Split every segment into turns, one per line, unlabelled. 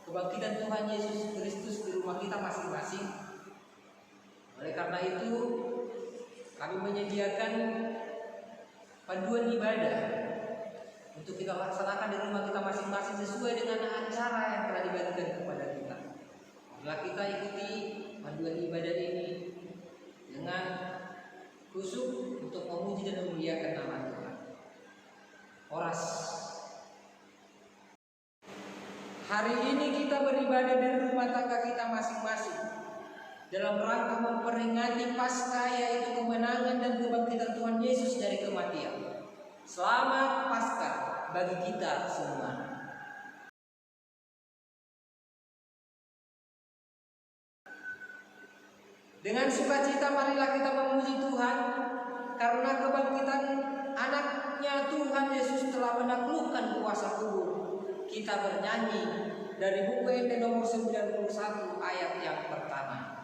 kebangkitan Tuhan Yesus Kristus di rumah kita masing-masing. Oleh karena itu, kami menyediakan panduan ibadah untuk kita laksanakan di rumah kita masing-masing sesuai dengan acara yang telah dibagikan kepada kita. Setelah kita ikuti panduan ibadah ini dengan khusyuk untuk memuji dan memuliakan nama Tuhan. Oras. Hari ini kita beribadah di rumah tangga kita masing-masing dalam rangka memperingati Paskah, yaitu kemenangan dan kebangkitan Tuhan Yesus dari kematian. Selamat Paskah bagi kita semua. Dengan sukacita marilah kita memuji Tuhan karena kebangkitan anaknya Tuhan Yesus telah menaklukkan kuasa kubur. Kita bernyanyi dari buku NT nomor 91 ayat yang pertama.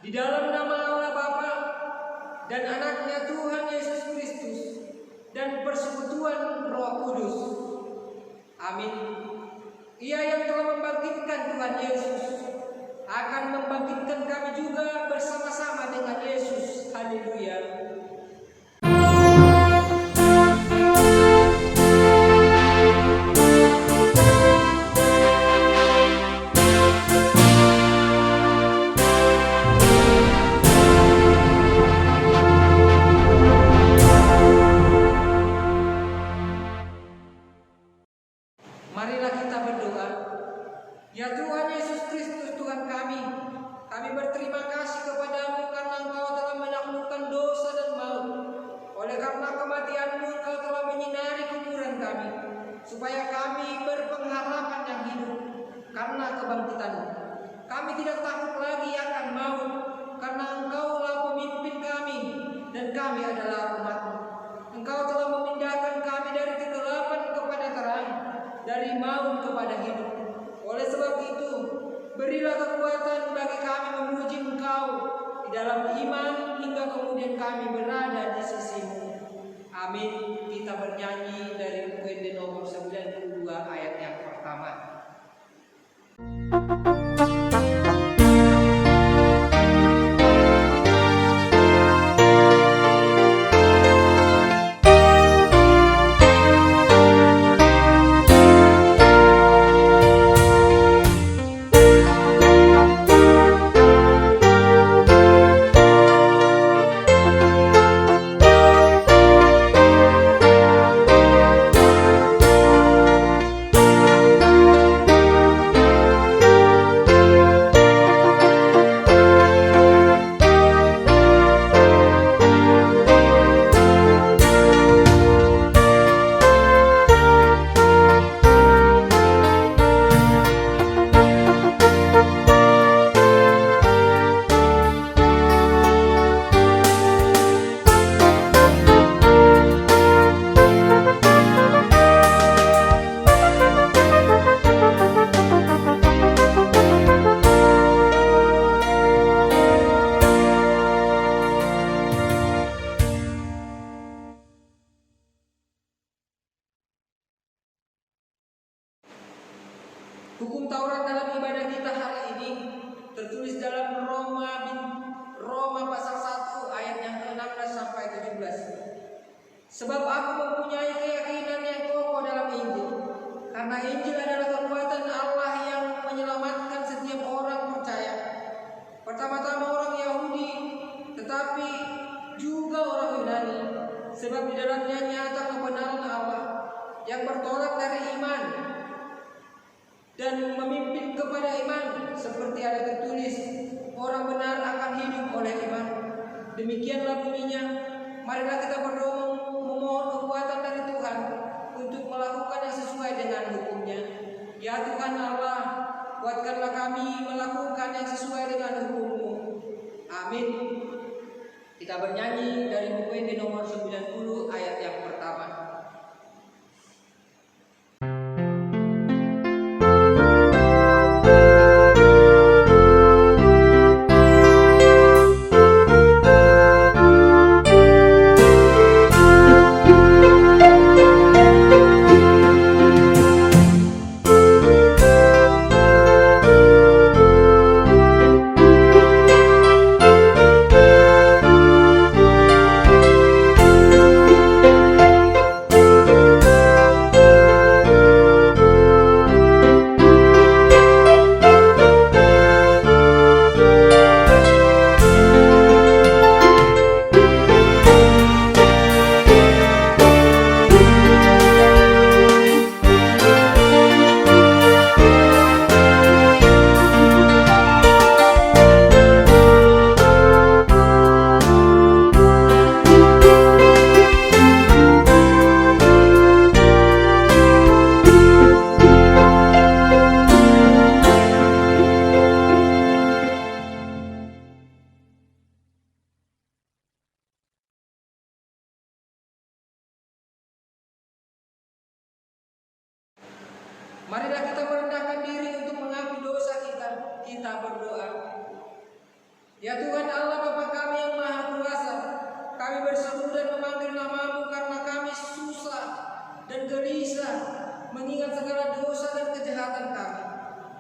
Di dalam nama Allah Bapa dan anaknya Tuhan Yesus Kristus dan persekutuan Roh Kudus. Amin. Ia yang telah membangkitkan Tuhan Yesus akan membangkitkan kami juga bersama-sama dengan Yesus. Haleluya. Marilah kita berdoa. Ya Tuhan Yesus Kristus Tuhan kami berterima kasih kepadamu karena Engkau telah menaklukkan dosa dan maut. Oleh karena kematian-Mu Engkau telah menyinari kuburan kami, supaya kami berpengharapan yang hidup karena kebangkitan-Mu. Kami tidak takut lagi akan maut, karena Engkaulah pemimpin kami dan kami adalah umat-Mu. Engkau telah memindahkan kami dari kegelapan kepada terang, dari maut kepada hidup. Oleh sebab itu, berilah kekuatan bagi kami memuji Engkau di dalam iman hingga kemudian kami berada di sisi-Mu. Amin. Kita bernyanyi dari buku NT nomor 92 ayat yang pertama. Hukum Taurat dalam ibadah kita hari ini tertulis dalam Roma pasal 1 ayat yang ke-16 sampai 17. Sebab aku mempunyai keyakinan yang kokoh dalam Karena Injil adalah kekuatan Allah yang menyelamatkan setiap orang percaya. Pertama-tama orang Yahudi, tetapi juga orang Yunani. Sebab di dalamnya nyata kebenaran Allah yang bertolak dari iman dan memimpin kepada iman, seperti ada tertulis, orang benar akan hidup oleh iman. Demikianlah bunyinya, marilah kita berdoa memohon kekuatan dari Tuhan untuk melakukan yang sesuai dengan hukum-Nya. Ya Tuhan Allah, kuatkanlah kami melakukan yang sesuai dengan hukum-Mu. Amin. Kita bernyanyi dari buku ini nomor 90 ayat yang pertama. Marilah kita merendahkan diri untuk mengakui dosa kita. Kita berdoa. Ya Tuhan Allah Bapa kami yang Maha Kuasa, kami berseru dan memanggil nama-Mu karena kami susah dan gelisah mengingat segala dosa dan kejahatan kami.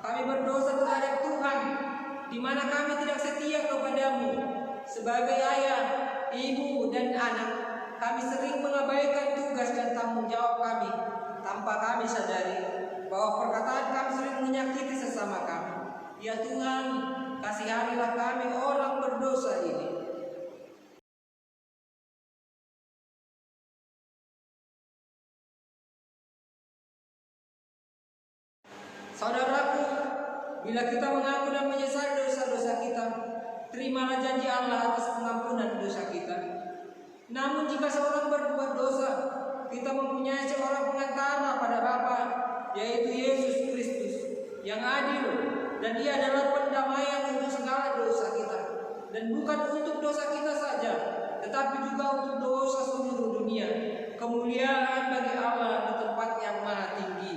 Kami berdosa terhadap Tuhan, di mana kami tidak setia kepada-Mu sebagai ayah, ibu, dan anak. Kami sering mengabaikan tugas dan tanggung jawab kami tanpa kami sadari bahwa perkataan kami sering menyakiti sesama kami. Ya Tuhan, kasihanilah kami orang berdosa ini. Saudaraku, bila kita mengaku dan menyesali dosa-dosa kita, terimalah janji Allah atas pengampunan dosa kita. Namun jika seorang berbuat dosa, kita mempunyai seorang pengantara pada Bapa, yaitu Yesus Kristus, yang adil, dan Ia adalah pendamaian untuk segala dosa kita, dan bukan untuk dosa kita saja, tetapi juga untuk dosa seluruh dunia. Kemuliaan bagi Allah di tempat yang maha tinggi.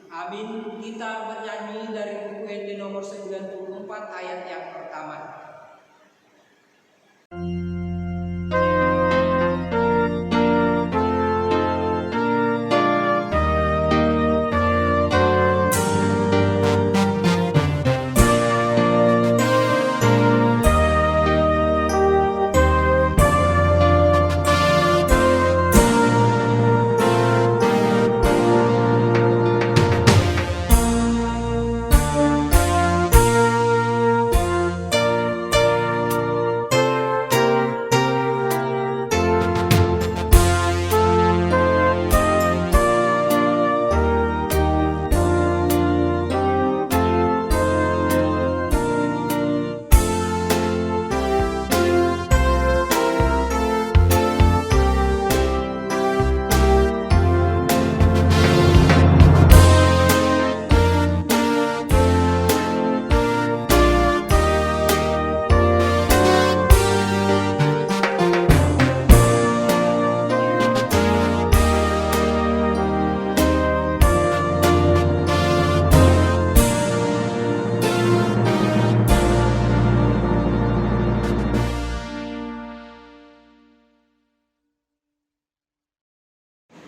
Amin. Kita bernyanyi dari buku ND nomor 94 ayat yang pertama.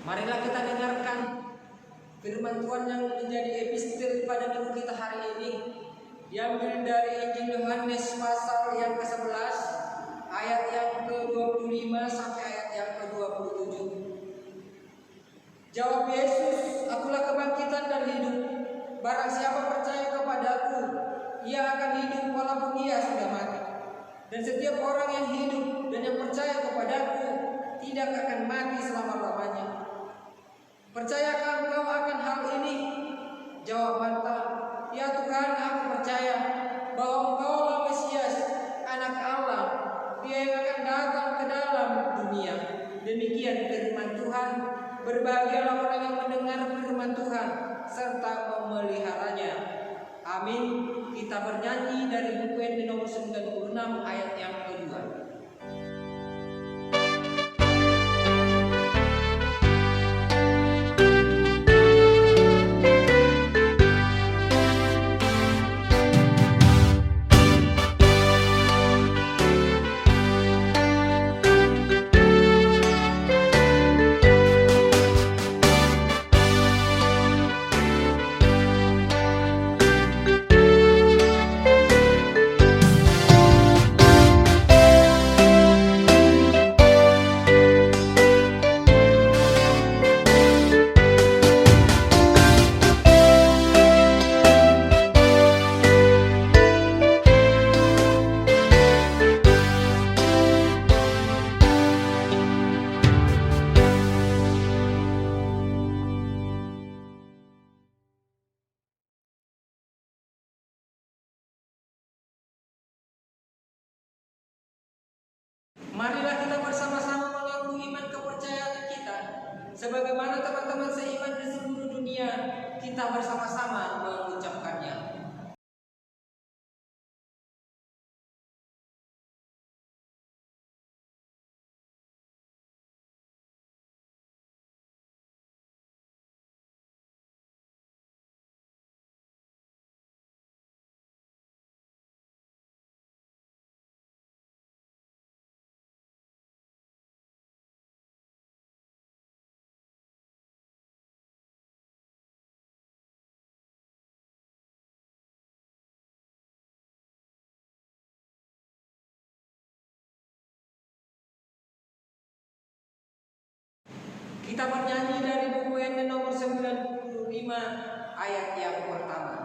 Marilah kita dengarkan firman Tuhan yang menjadi epistel pada minggu kita hari ini, diambil dari Injil Yohanes pasal yang ke-11 ayat yang ke-25 sampai ayat yang ke-27. Jawab Yesus, itulah kebangkitan dan hidup. Barang siapa percaya kepadaku, ia akan hidup walaupun ia sudah mati. Dan setiap orang yang hidup dan yang percaya kepadaku tidak akan mati selama-lamanya. Percayakah engkau akan hal ini? Jawab Marta, ya Tuhan, aku percaya bahwa engkaulah Mesias, Anak Allah, Dia yang akan datang ke dalam dunia. Demikian firman Tuhan. Berbahagialah orang yang mendengar firman Tuhan serta memeliharanya. Amin. Kita bernyanyi dari buku ND nomor 96 ayat yang kedua. Marilah kita bersama-sama mengaku iman kepercayaan kita. Sebagaimana teman-teman seiman di seluruh dunia, kita bersama-sama mengucapkannya. Kita bernyanyi dari buku ND nomor 95 ayat yang pertama.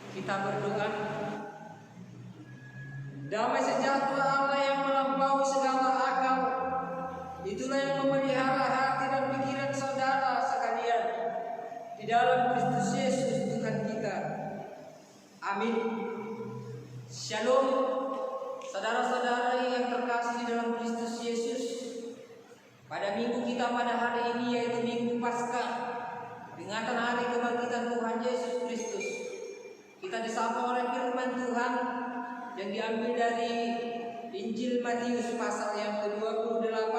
Kita berdoa. Damai sejahtera Allah yang melampaui segala akal, itulah yang memelihara hati dan pikiran saudara sekalian di dalam Kristus Yesus Tuhan kita. Amin. Shalom, saudara-saudara yang terkasih di dalam Kristus Yesus. Pada minggu kita pada hari ini, yaitu Minggu Paskah, peringatan hari kebangkitan Tuhan Yesus Kristus, kita disapa oleh firman Tuhan yang diambil dari Injil Matius pasal yang ke-28,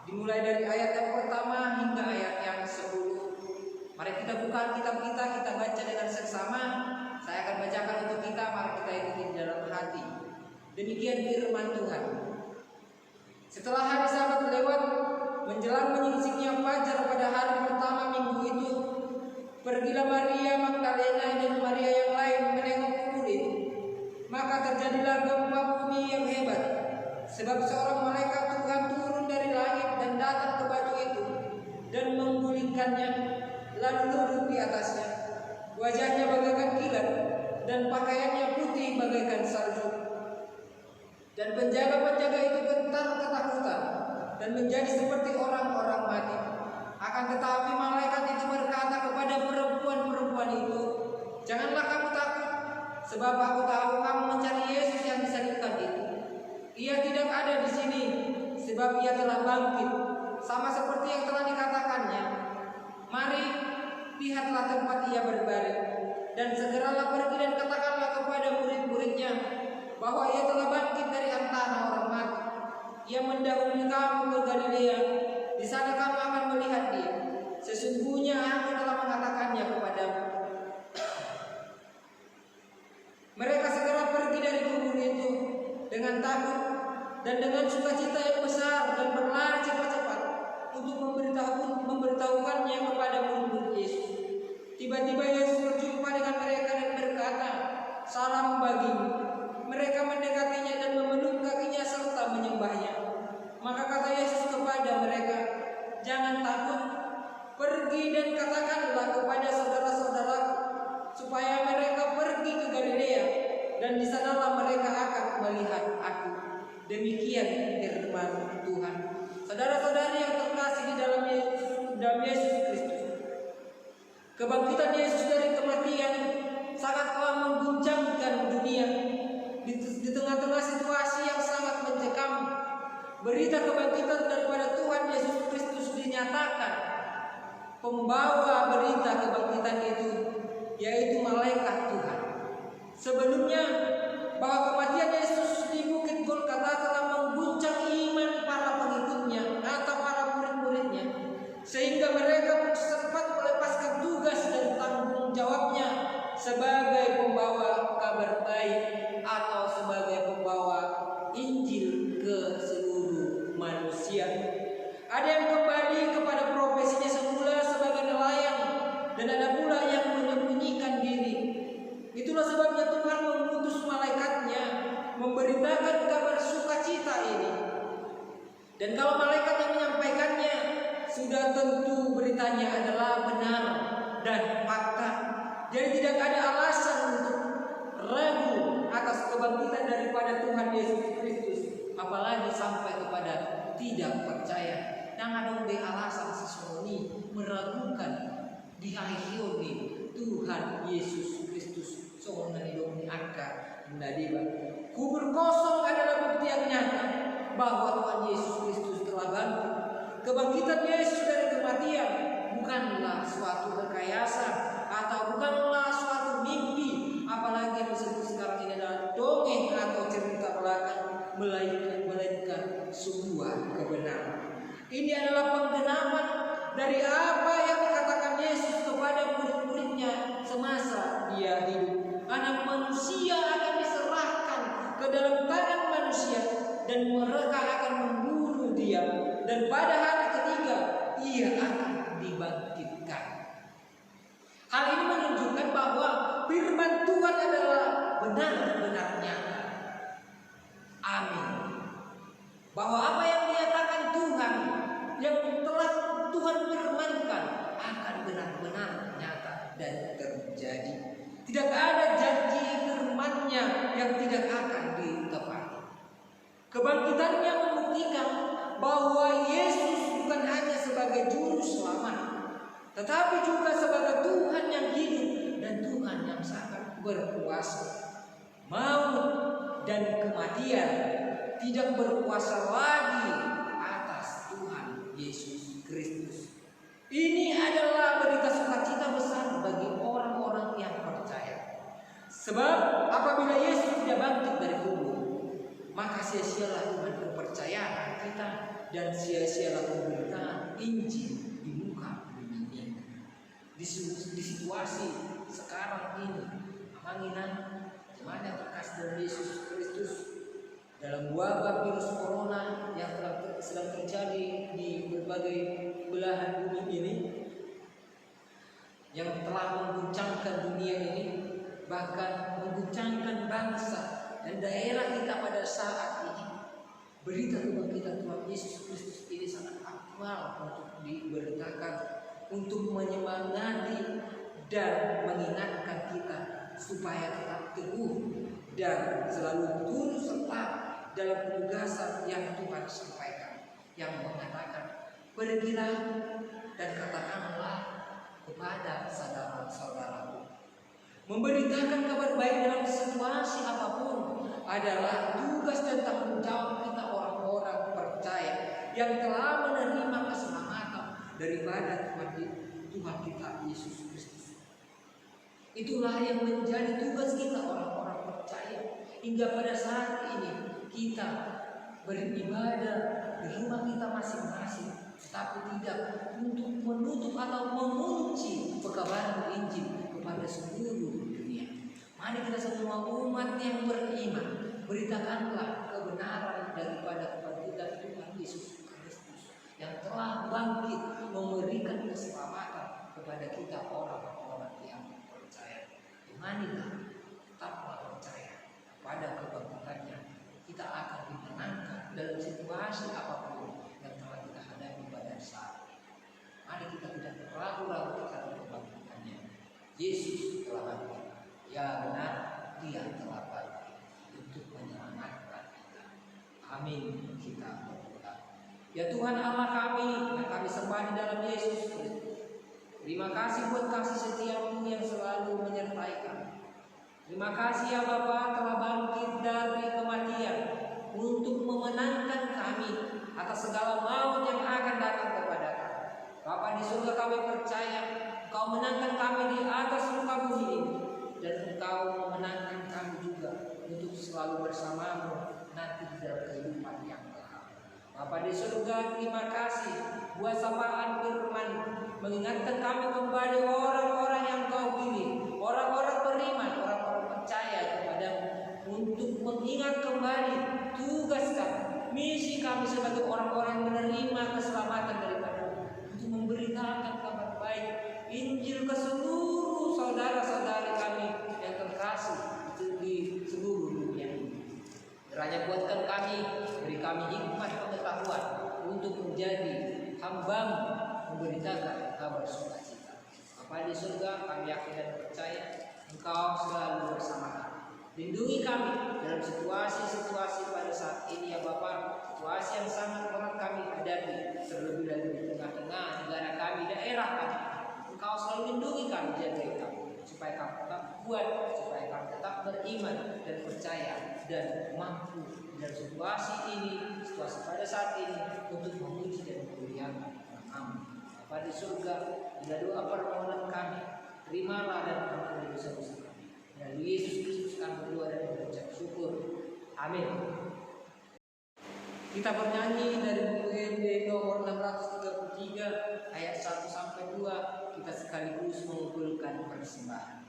di Dimulai dari ayat yang pertama hingga ayat yang 10. Mari kita buka kitab kita baca dengan seksama. Saya akan bacakan untuk kita, mari kita ikuti di dalam hati. Demikian firman Tuhan. Setelah hari Sabat lewat, menjelang menyingsiknya fajar pada hari pertama minggu itu, pergilah Maria Magdalena dan Maria yang lain menengok kubur itu. Maka terjadilah gempa bumi yang hebat, sebab seorang malaikat Tuhan turun dari langit dan datang ke batu itu dan menggulingkannya, lalu duduk di atasnya. Wajahnya bagaikan kilat dan pakaiannya putih bagaikan salju. Dan penjaga-penjaga itu gentar ketakutan dan menjadi seperti orang-orang mati. Akan tetapi malaikat itu berkata kepada perempuan-perempuan itu, "Janganlah kamu takut, sebab aku tahu kamu mencari Yesus yang disalibkan itu. Ia tidak ada di sini, sebab ia telah bangkit, sama seperti yang telah dikatakannya. Mari, lihatlah tempat ia berbaring, dan segeralah pergi dan katakanlah kepada murid-muridnya bahwa ia telah bangkit dari antara orang mati. Ia mendahului kamu ke Galilea, di sana kamu akan melihat dia. Sesungguhnya aku telah mengatakannya kepadamu." Mereka segera pergi dari kubur itu dengan takut dan dengan sukacita yang besar dan berlari cepat-cepat untuk memberitahukannya kepada murid-murid Yesus. Tiba-tiba Yesus berjumpa dengan mereka dan berkata, "Salam bagimu." Mereka mendekatinya dan memeluk kakinya serta menyembahnya. Maka kata Yesus kepada mereka, "Jangan takut, pergi dan katakanlah kepada saudara-saudaraku supaya mereka pergi ke Galilea, dan di sanalah mereka akan melihat aku." Demikian firman Tuhan. Saudara-saudari yang terkasih di dalam Yesus Kristus, kebangkitan Yesus dari kematian sangatlah mengguncangkan dunia. Di tengah-tengah situasi yang sangat mencekam, berita kebangkitan daripada Tuhan Yesus Kristus dinyatakan. Pembawa berita kebangkitan itu yaitu malaikat Tuhan. Sebelumnya, bahwa kematian Yesus di Bukit Golgota telah mengguncang iman para pengikutnya atau para murid-muridnya, sehingga mereka pun sempat melepaskan tugas dan tanggung jawabnya sebagai pembawa kabar baik atau sebagai pembawa Injil ke seluruh manusia. Ada yang kembali kepada profesinya semula sebagai nelayan, dan ada pula yang menyembunyikan diri. Itulah sebabnya Tuhan mengutus malaikatnya memberitakan kabar sukacita ini. Dan kalau malaikat yang menyampaikannya, sudah tentu beritanya adalah benar dan fakta. Jadi tidak ada alasan untuk ragu atas kebangkitan daripada Tuhan Yesus Kristus, apalagi sampai kepada tidak percaya. Jangan dong be alasan sesoni meragukan dihahioni Tuhan Yesus Kristus. Soalnya dong diangkat menadiba. Kubur kosong adalah bukti yang nyata bahwa Tuhan Yesus Kristus telah bangkit. Kebangkitan Yesus dari kematian bukanlah suatu rekayasa atau bukanlah suatu mimpi, apalagi yang disebut sekarang ini adalah dongeng atau cerita belaka, melainkan sebuah kebenaran. Ini adalah penggenapan dari apa yang dikatakan Yesus kepada murid-muridnya semasa dia hidup. Anak manusia akan diserahkan ke dalam tangan manusia, dan mereka akan membunuh dia, dan pada hari ketiga ia akan dibangkitkan. Hal ini menunjukkan bahwa firman Tuhan adalah benar-benar nyata. Amin. Bahwa apa yang dinyatakan Tuhan, yang telah Tuhan firmankan, akan benar-benar nyata dan terjadi. Tidak ada janji firman-Nya yang tidak akan ditepati. Kebangkitannya membuktikan bahwa Yesus bukan hanya sebagai juru selamat, tetapi juga sebagai Tuhan yang hidup dan Tuhan yang sangat berkuasa. Maut dan kematian tidak berkuasa lagi atas Tuhan Yesus Kristus. Ini adalah berita sukacita besar bagi orang-orang yang percaya. Sebab apabila Yesus tidak bangkit dari kubur, maka sia-sialah iman kepercayaan kita dan sia-sialah pemberitaan Injil di muka bumi ini. Di situasi sekarang ini, mengingat jemaat yang terkasih dari Yesus Kristus, dalam wabah virus corona yang sedang terjadi di berbagai belahan bumi ini, yang telah mengguncangkan dunia ini, bahkan mengguncangkan bangsa dan daerah kita pada saat ini, berita kebangkitan Tuhan Yesus Kristus ini sangat aktual untuk diberitakan, untuk menyemangati dan mengingatkan kita supaya tetap teguh dan selalu turut serta dalam penugasan yang Tuhan sampaikan, yang mengatakan, pergilah dan katakanlah kepada saudara-saudaraku. Memberitakan kabar baik dalam situasi apapun adalah tugas dan tanggung jawab kita orang-orang percaya yang telah menerima keselamatan daripada Tuhan kita Yesus Kristus. Itulah yang menjadi tugas kita orang-orang percaya hingga pada saat ini kita beribadah di rumah kita masing-masing, tapi tidak untuk menutup atau mengunci pekabaran Injil kepada seluruh dunia. Mari kita semua umat yang beriman, beritakanlah kebenaran daripada kebangkitan Tuhan Yesus Kristus yang telah bangkit memberikan keselamatan kepada kita orang-orang yang percaya. Marilah tetaplah percaya pada kebangkitannya. Kita akan dimenangkan dalam situasi apapun yang telah kita hadapi pada saat ini. Mari kita tidak ragu-ragu akan kebangkitannya. Yesus telah bangkit. Ya benar, Dia telah bangkit untuk menyelamatkan kita. Amin. Kita berdoa. Ya Tuhan Allah kami, yang kami sembah di dalam Yesus Kristus, terima kasih buat kasih setia-Mu yang selalu menyertai kami. Terima kasih ya Bapa telah bangkit dari kematian untuk memenangkan kami atas segala maut yang akan datang kepada kami. Bapa di surga, kami percaya Engkau menangkan kami di atas muka bumi ini, dan Engkau memenangkan kami juga untuk selalu bersama-Mu nanti di dalam kehidupan yang kekal. Bapa di surga, terima kasih buat sapaan firman mengingatkan kami kembali orang-orang yang Kau pilih, orang-orang beriman, orang-orang percaya kepadamu, untuk mengingat kembali tugas kami, misi kami sebagai orang-orang yang menerima keselamatan daripada-Mu, untuk memberitakan kabar baik Injil ke seluruh saudara-saudari kami yang terkasih di seluruh dunia ini. Kiranya buatkan kami, beri kami hikmat pengetahuan untuk menjadi hamba-Mu memberitakan kabar sukacita. Bapa di surga, kami yakin dan percaya Engkau selalu bersama kami. Lindungi kami dalam situasi-situasi pada saat ini ya Bapa, situasi yang sangat berat kami hadapi, terlebih lagi di tengah-tengah negara kami, daerah kami. Engkau selalu lindungi kami, jaga kami, supaya kami tetap kuat, supaya kami tetap beriman dan percaya dan mampu dalam situasi ini, situasi pada saat ini, untuk memuji dan memuliakan nama-Mu. Bapa di surga, bila doa permohonan kami, terimalah dan ampuni dosa-dosa kami. Dan Yesus Kristus kami berdoa dan mengucap syukur. Amin. Kita bernyanyi dari buku ND nomor 633 ayat 1 sampai 2. Kita sekaligus mengumpulkan persembahan.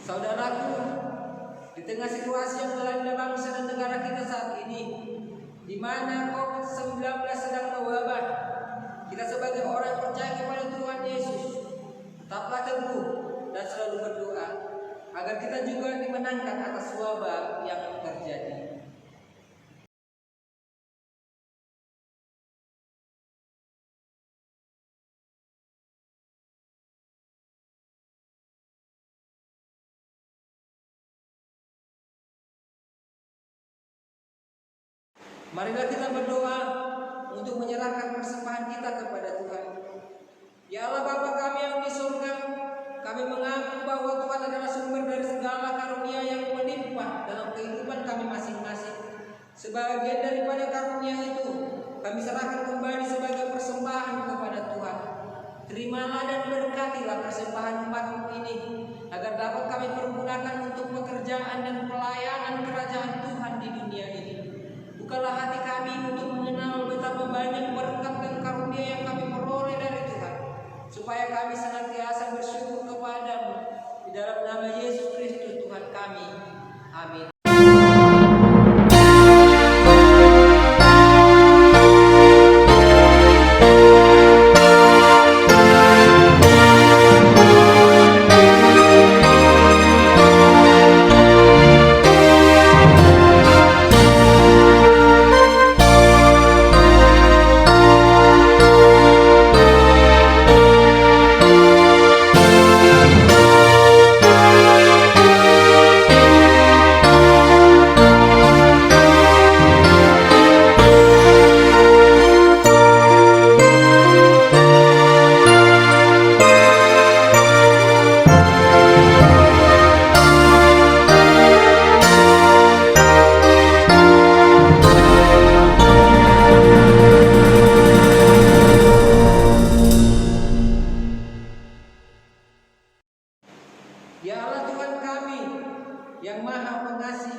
Saudaraku, di tengah situasi yang melanda bangsa dan negara kita saat ini, di mana COVID-19 sedang mewabah, kita sebagai orang percaya kepada Tuhan Yesus tetaplah teguh dan selalu berdoa agar kita juga dimenangkan atas wabah yang terjadi. Marilah kita berdoa untuk menyerahkan persembahan kita kepada Tuhan. Ya Allah Bapa kami yang di surga, kami mengaku bahwa Tuhan adalah sumber dari segala karunia yang melimpah dalam kehidupan kami masing-masing. Sebagian daripada karunia itu kami serahkan kembali sebagai persembahan kepada Tuhan. Terimalah dan berkatilah persembahan umat-Mu ini, agar dapat kami pergunakan untuk pekerjaan dan pelayanan kerajaan Tuhan di dunia ini. Bukalah hati kami untuk mengenal betapa banyak berkat dan karunia yang kami peroleh dari Tuhan, supaya kami senantiasa bersyukur kepada-Mu. Di dalam nama Yesus Kristus Tuhan kami. Amin. Ya Allah Tuhan kami yang Maha Pengasih,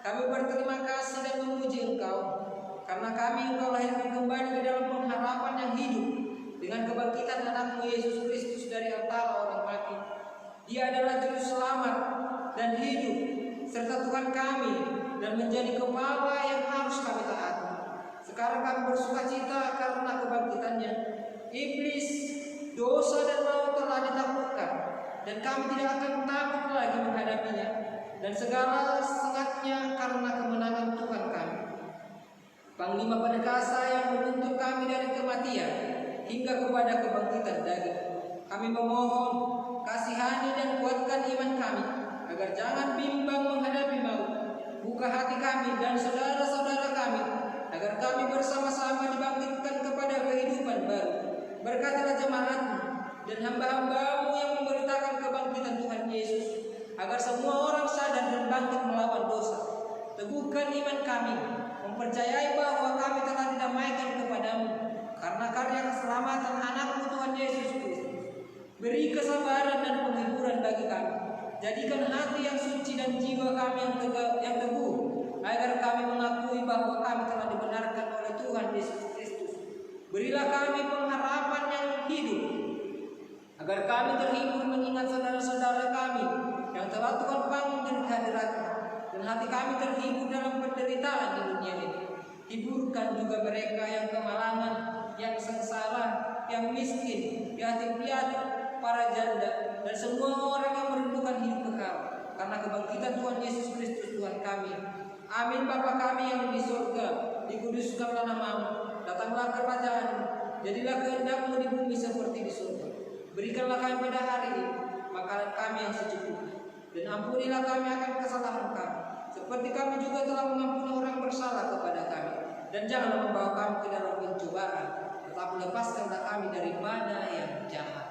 kami berterima kasih dan memuji Engkau karena kami Engkau lahirkan kembali di dalam pengharapan yang hidup dengan kebangkitan anak-Mu Yesus Kristus dari antara orang mati. Dia adalah juru selamat dan hidup serta Tuhan kami dan menjadi kepala yang harus kami taati. Sekarang kami bersukacita karena kebangkitannya. Iblis, dosa dan maut telah ditaklukkan, dan kami tidak akan takut lagi menghadapinya dan segala sengatnya karena kemenangan Tuhan kami. Panglima Perkasa yang menuntut kami dari kematian hingga kepada kebangkitan daging, kami memohon kasihani dan kuatkan iman kami agar jangan bimbang menghadapi maut. Buka hati kami dan saudara-saudara kami agar kami bersama-sama dibangkitkan kepada kehidupan baru. Berkatilah jemaat-Mu dan hamba-hamba-Mu yang memberitakan kebangkitan Tuhan Yesus, agar semua orang sadar dan bangkit melawan dosa. Teguhkan iman kami, mempercayai bahwa kami telah didamaikan kepada-Mu karena karya keselamatan anak-Mu Tuhan Yesus Kristus. Beri kesabaran dan penghiburan bagi kami. Jadikan hati yang suci dan jiwa kami yang teguh, agar kami mengakui bahwa kami telah dibenarkan oleh Tuhan Yesus Kristus. Berilah kami pengharapan yang hidup, agar kami terhibur mengingat saudara-saudara kami yang telah Tuhan panggil dari hadirat-Mu, dan hati kami terhibur dalam penderitaan di dunia ini. Hiburkan juga mereka yang kemalangan, yang sengsara, yang miskin, yatim piatu, para janda, dan semua orang yang merindukan hidup kekal karena kebangkitan Tuhan Yesus Kristus Tuhan kami. Amin. Bapa kami yang di surga, dikuduskanlah nama-Mu, datanglah kerajaan-Mu, jadilah kehendak-Mu di bumi seperti di surga. Berikanlah kami pada hari ini makanan kami yang secukupnya, dan ampunilah kami akan kesalahan kami, seperti kami juga telah mengampuni orang bersalah kepada kami. Dan janganlah membawa kami ke dalam pencobaan, tetapi lepaskanlah kami daripada yang jahat.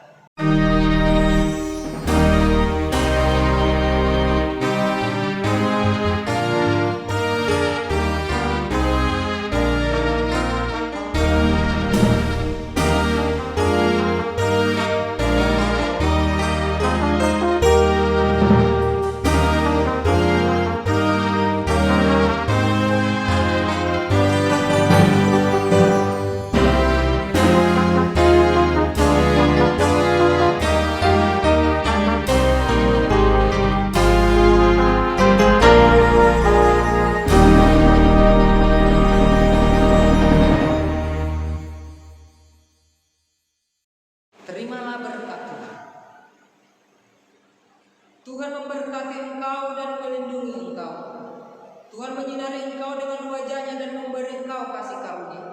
wajahnya dan memberi engkau kasih karunia.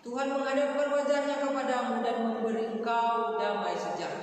Tuhan menghadapkan wajahnya kepadamu dan memberi engkau damai sejahtera.